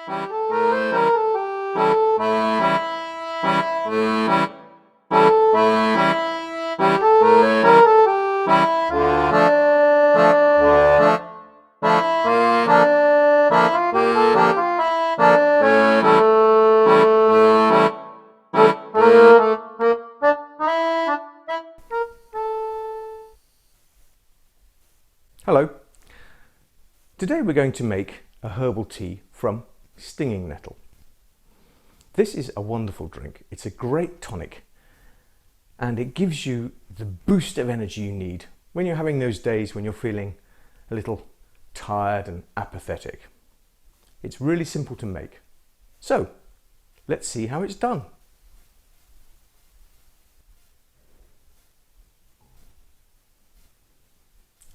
Hello. Today we're going to make a herbal tea from stinging nettle. This is a wonderful drink. It's a great tonic and it gives you the boost of energy you need when you're having those days when you're feeling a little tired and apathetic. It's really simple to make. So let's see how it's done.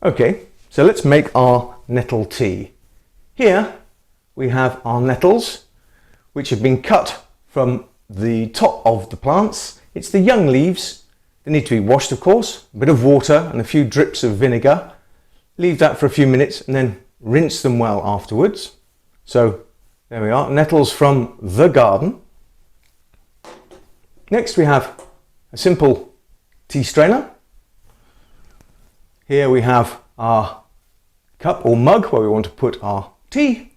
Okay. So let's make our nettle tea. Here we have our nettles, which have been cut from the top of the plants. It's the young leaves. They need to be washed, of course, a bit of water and a few drips of vinegar. Leave that for a few minutes and then rinse them well afterwards. So there we are, nettles from the garden. Next we have a simple tea strainer. Here we have our cup or mug where we want to put our tea,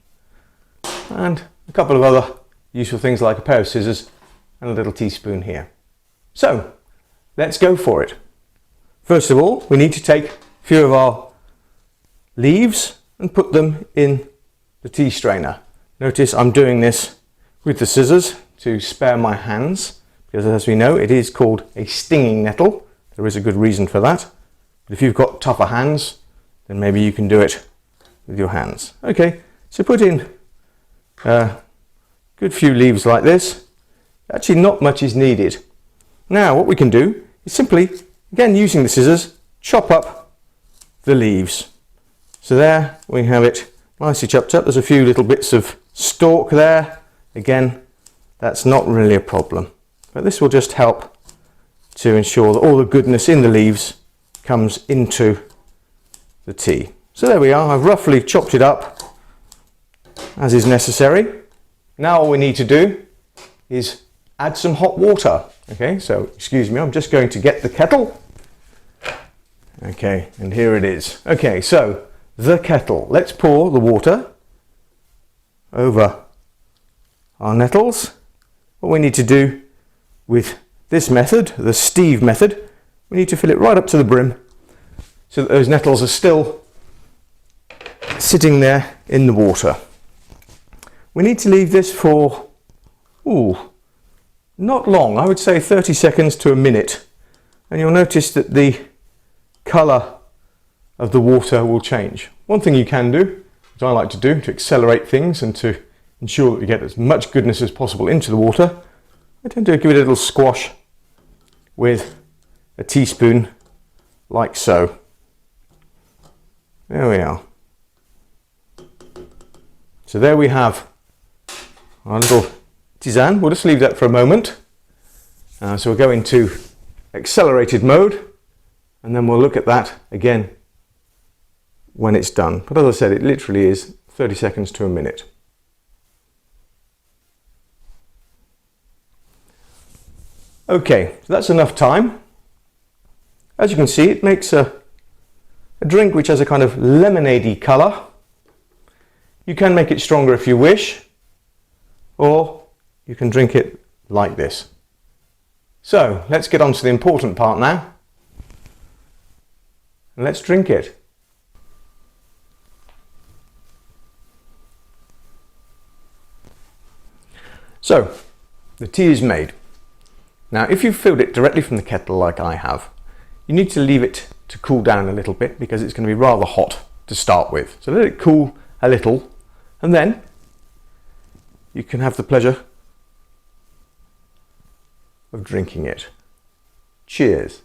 and a couple of other useful things like a pair of scissors and a little teaspoon here. So let's go for it. First of all, we need to take a few of our leaves and put them in the tea strainer. Notice I'm doing this with the scissors to spare my hands, because as we know it is called a stinging nettle. There is a good reason for that, but if you've got tougher hands then maybe you can do it with your hands. Okay, so put in a good few leaves like this. Actually not much is needed. Now what we can do is simply, again using the scissors, chop up the leaves. So there we have it nicely chopped up. There's a few little bits of stalk there. Again, that's not really a problem, but this will just help to ensure that all the goodness in the leaves comes into the tea. So there we are, I've roughly chopped it up as is necessary. Now all we need to do is add some hot water. Okay, so excuse me, I'm just going to get the kettle. Okay, and here it is. Okay, so the kettle. Let's pour the water over our nettles. What we need to do with this method, the Steve method, we need to fill it right up to the brim, so that those nettles are still sitting there in the water. We need to leave this for, not long, I would say 30 seconds to a minute, and you'll notice that the colour of the water will change. One thing you can do, which I like to do to accelerate things and to ensure that we get as much goodness as possible into the water, I tend to give it a little squash with a teaspoon like so. There we are. So there we have our little tisane. We'll just leave that for a moment. So we'll go into accelerated mode and then we'll look at that again when it's done. But as I said, it literally is 30 seconds to a minute. Okay, so that's enough time. As you can see, it makes a drink which has a kind of lemonade-y colour. You can make it stronger if you wish, or you can drink it like this. So let's get on to the important part now. And let's drink it. So the tea is made. Now if you've filled it directly from the kettle like I have, you need to leave it to cool down a little bit because it's going to be rather hot to start with. So let it cool a little and then you can have the pleasure of drinking it. Cheers.